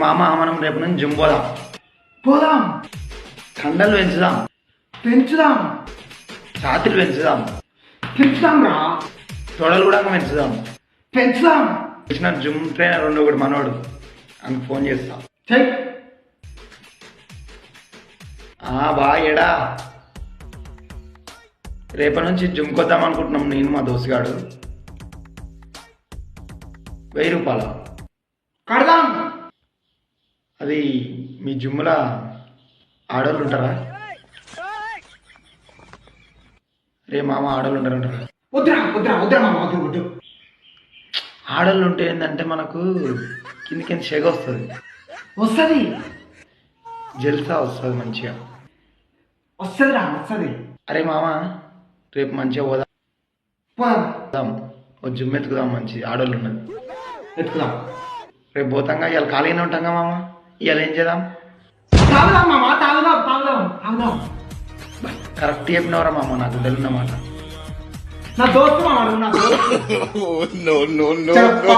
మామ మనం రేపు నుంచి జిమ్ పోదాం. పోదాం. కండలు పెంచుదాం. పెంచుదాం. ఛాతీలు పెంచుదాం. పెంచుదాం రా. తొడలు కూడా పెంచుదాం. పెంచుదాం. వచ్చిన జిమ్ ట్రైనర్ ఉండి ఒకటి మనోడు అని ఫోన్ చేస్తా. చెయ్. బా ఎడా రేపటి నుంచి జిమ్కి వద్దాం అనుకుంటున్నాం నేను మా దోస్తుగాడు. 1000 రూపాయల కడదాం. అది మీ జిమ్లో ఆడవాళ్ళు ఉంటారా? రే మామ ఆడవాళ్ళు ఉంటారంటారా? వద్దురా వద్దురా వద్దురా మామ వద్దు వద్దు. ఆడవాళ్ళు ఉంటే ఏంటంటే మనకు కిందికి షెగ వస్తుంది. వస్తుంది. జల్సా వస్తుంది మంచిగా. వస్తుందిరా వస్తుంది. అరే మామ రేపు మంచిగా పోదాం. పోదాం. ఓ జిమ్ ఎత్తుకుదాం, మంచి ఆడవాళ్ళు ఉన్నది ఎత్తుకుదాం. రేపు పోతాంగా. ఇవాళ ఖాళీగానే ఉంటాంగా మామ. ఇవాళ ఏం చేద్దాం? తాగుదాం మామ. తాగుదాం తాగుదాం తాగుదాం. కరెక్ట్ చెప్పినవరా మామ, నాకు తెలియన్నమాట. నా దోస్తు మామ. నా దోస్తు.